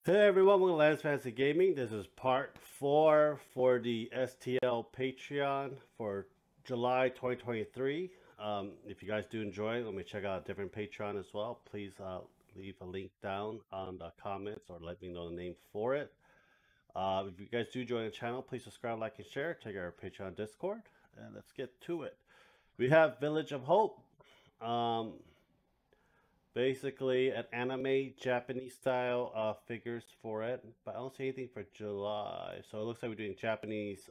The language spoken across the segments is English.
Hey everyone, welcome to Lance Fantasy Gaming. This is part 4 for the STL Patreon for July 2023. If you guys do enjoy, let me check out a different Patreon as well. Please leave a link down on the comments or let me know the name for it. If you guys do join the channel, please subscribe, like, and share. Check out our Patreon Discord, and let's get to it. We have Village of Hope. Basically an anime Japanese style figures for it, but I don't see anything for July. So it looks like we're doing Japanese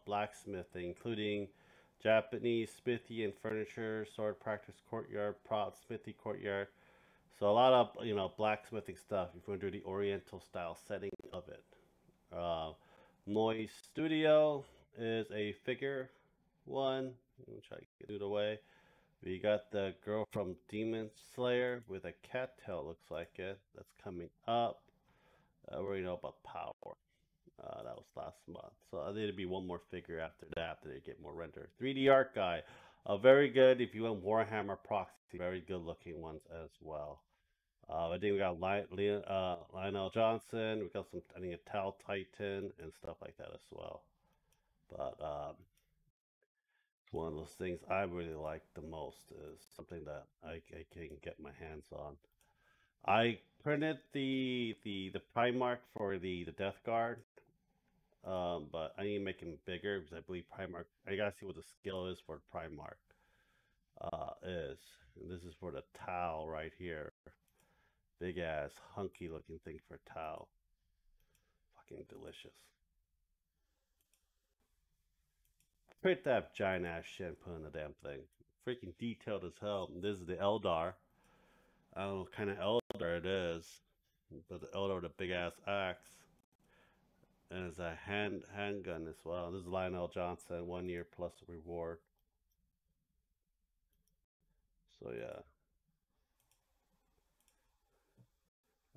blacksmithing, including Japanese smithy and furniture, sword practice courtyard, prop smithy courtyard. So a lot of blacksmithing stuff if you want to do the oriental style setting of it. Noise Studio is a figure one. Let me try to get it away. We got the girl from Demon Slayer with a cattail, looks like it. That's coming up. We already know about Power. That was last month. So I think it'd be one more figure after that, after they get more render. 3D art guy. Very good if you want Warhammer proxy. Very good looking ones as well. I think we got Lionel Johnson. We got some, I think, a Tal Titan and stuff like that as well. But one of those things I really like the most is something that I can get my hands on. I printed the Primarch for the Death Guard, but I need to make him bigger because I believe Primarch. I gotta see what the skill is for Primarch. And this is for the Tau right here. Big ass hunky looking thing for Tau. Fucking delicious. Print that giant ass shit and put in the damn thing. Freaking detailed as hell. This is the Eldar. I don't know what kind of Eldar it is, but the Eldar with a big ass axe. And it's a handgun as well. This is Lionel Johnson, 1 year plus reward. So yeah.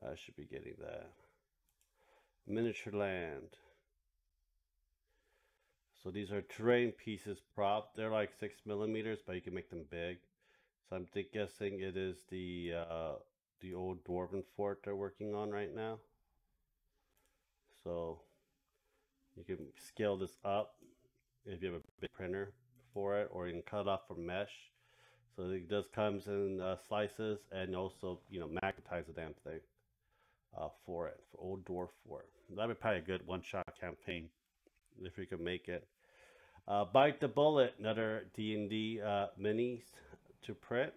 I should be getting that. Miniature land. So these are terrain pieces prop. They're like 6mm, but you can make them big. So I'm guessing it is the old dwarven fort they're working on right now. So you can scale this up if you have a big printer for it, or you can cut off from mesh. So it does comes in slices, and also magnetize the damn thing for it, for Old Dwarf Fort. That'd be probably a good one-shot campaign if we could make it. Bite the Bullet, another D&D minis to print.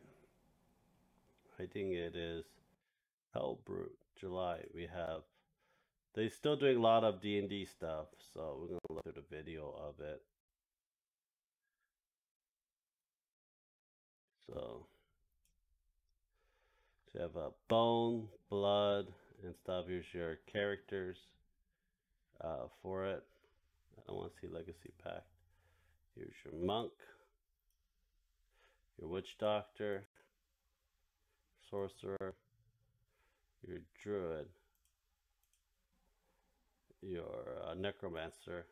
I think it is Hellbrute, July. We have, they're still doing a lot of D&D stuff, so we're going to look through the video of it. So you have a bone, blood, and stuff. Here's your characters for it. I don't want to see Legacy Pack. Here's your monk, your witch doctor, sorcerer, your druid, your necromancer,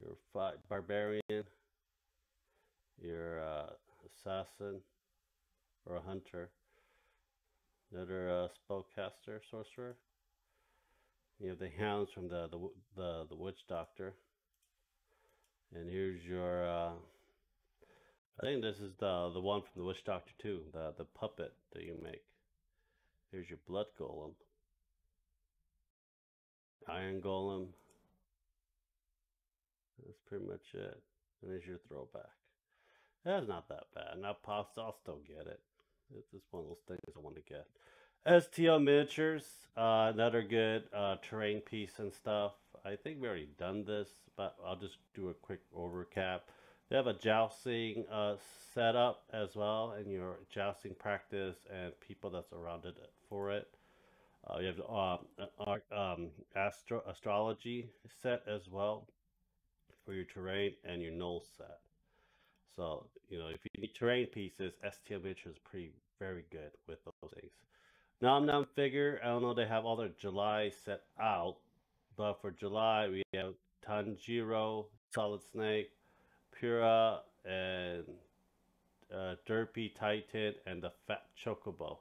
your barbarian, your assassin or a hunter, another spellcaster, sorcerer. You have the hounds from the witch doctor, and here's your I think this is the one from the witch doctor too, the puppet that you make. Here's your blood golem, iron golem. That's pretty much it. And there's your throwback. That's not that bad. Not possible. I'll still get it. It's just one of those things I want to get. STL Miniatures, another good terrain piece and stuff. I think we already done this, but I'll just do a quick overcap. They have a jousting setup as well, and your jousting practice and people that's around it for it. You have astrology set as well for your terrain and your null set. So, if you need terrain pieces, STL Miniatures is very good with those things. Nom figure, I don't know, they have all their July set out, but for July we have Tanjiro, Solid Snake, Pura, and Derpy Titan, and the Fat Chocobo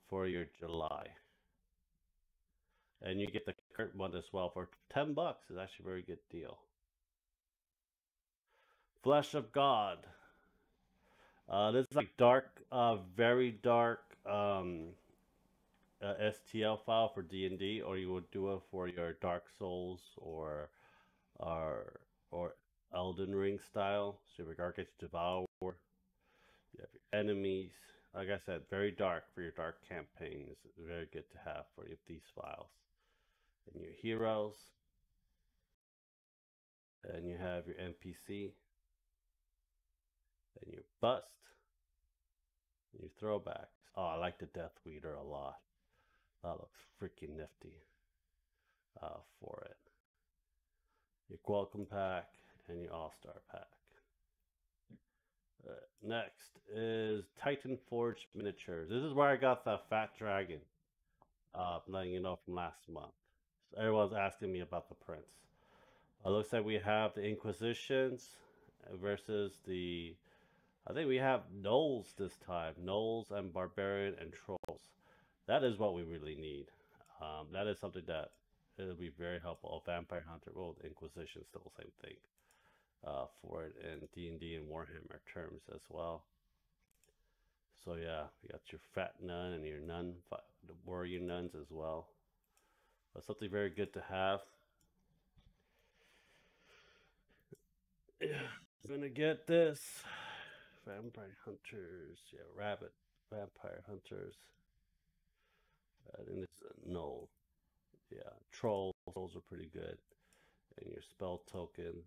for your July. and you get the current one as well for $10. It's actually a very good deal. Flesh of God. This is like dark, very dark STL file for D&D, or you would do it for your Dark Souls or or Elden Ring style. So your Arc gets Devour. You have your enemies. Like I said, very dark for your dark campaigns. Very good to have for these files. And your heroes. And you have your NPC. And your bust. And your throwbacks. Oh, I like the Death Weeder a lot. That looks freaking nifty for it. Your Welcome Pack and your All-Star Pack. Next is Titan Forged Miniatures. This is where I got the Fat Dragon. Letting you know from last month. So everyone's asking me about the prints. It looks like we have the Inquisitions versus the... I think we have Gnolls this time. Gnolls and Barbarian and Trolls. That is what we really need. That is something that it'll be very helpful. Vampire Hunter, well, Inquisition is still the same thing for it in D&D and Warhammer terms as well. So yeah, you got your Fat Nun and your Nun, the Warrior Nuns as well. But something very good to have. Yeah, I'm gonna get this. Vampire Hunters, yeah, Rabbit, Vampire Hunters. And it's no, yeah, Trolls are pretty good. And your spell tokens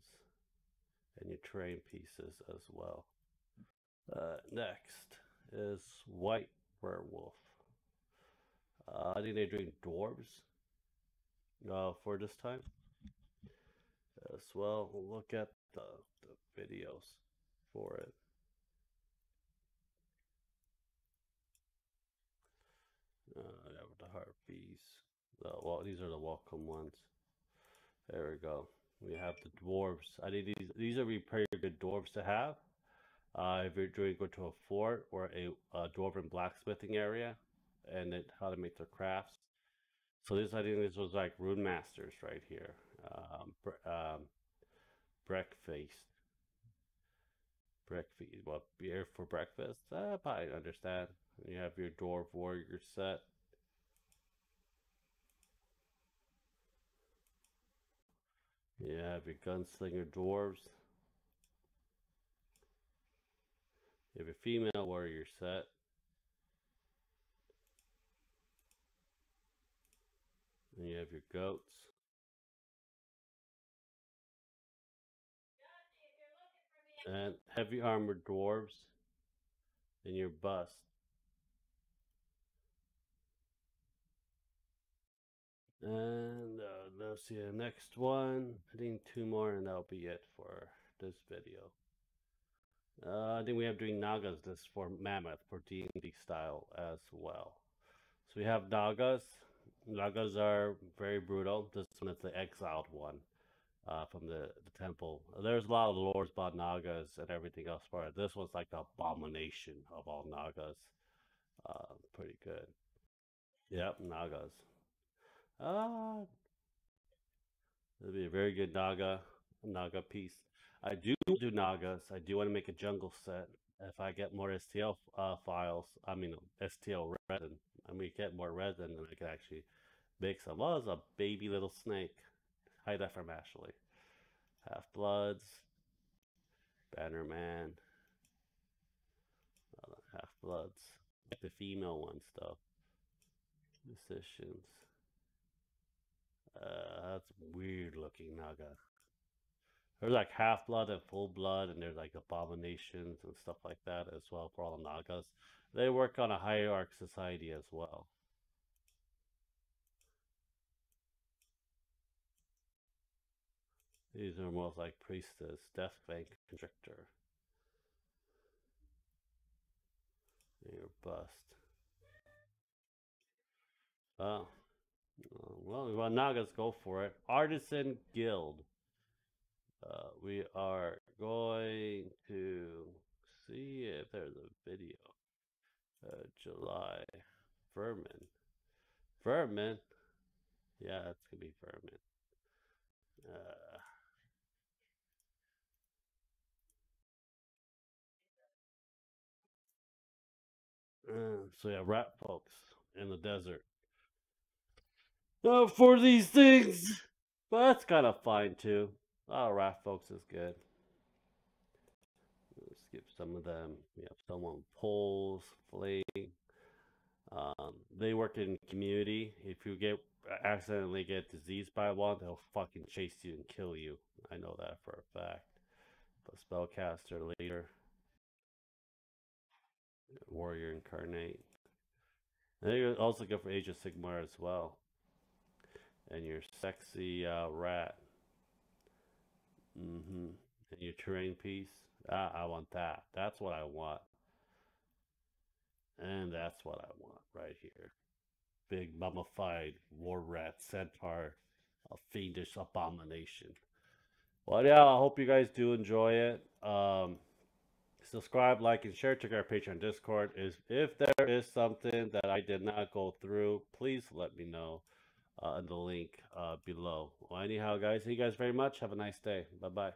and your terrain pieces as well. Next is White Werewolf. I think they're doing dwarves for this time as well. Look at the videos for it. The harpies. Well, these are the welcome ones. There we go. We have the dwarves. I think these are pretty good dwarves to have. If you're doing go to a fort or a dwarven blacksmithing area, and then how to make their crafts. So this, I think this was like rune masters right here. Breakfast. Breakfast. What, beer for breakfast? I understand. You have your dwarf warrior set. You have your gunslinger dwarves. You have your female warrior set. And you have your goats. And heavy armored dwarves in your bust. And let's see the next one. I think 2 more and that'll be it for this video. I think we have doing Nagas this for Mammoth for D&D style as well. So we have Nagas. Nagas are very brutal. This one is the exiled one from the temple. There's a lot of lores about Nagas and everything else for it. This one's like the abomination of all Nagas. Pretty good. Yep, Nagas. It'll be a very good Naga piece. I do Nagas. I do want to make a jungle set. If I get more STL files, I mean STL resin, I mean get more resin, then I can actually make some. Well, it's a baby little snake. Hide that from Ashley. Half Bloods, Bannerman, Half Bloods, the female ones though. Musicians. That's weird looking Naga. There's like half blood and full blood, and there's like abominations and stuff like that as well for all the Nagas. They work on a hierarch society as well. These are most like priestess, death bank constrictor. Your bust. Oh. Well, Nagas, go for it. Artisan Guild. We are going to see if there's a video. July. Vermin. Vermin? Yeah, that's gonna be vermin. Uh, so yeah, rat folks in the desert. For these things, but that's kind of fine too. Rat folks is good. Skip some of them. We have someone poles, flame. They work in community. If you get accidentally get diseased by one, they'll fucking chase you and kill you. I know that for a fact. But spellcaster later, warrior incarnate. And they also go for Age of Sigmar as well. And your sexy rat. Mm-hmm. And your terrain piece. I want that. That's what I want. And that's what I want right here. Big mummified war rat centaur, a fiendish abomination. Well, yeah, I hope you guys do enjoy it. Subscribe, like, and share. Check our Patreon Discord. If there is something that I did not go through, please let me know in the link below. Well, anyhow, guys, thank you guys very much. Have a nice day. Bye bye.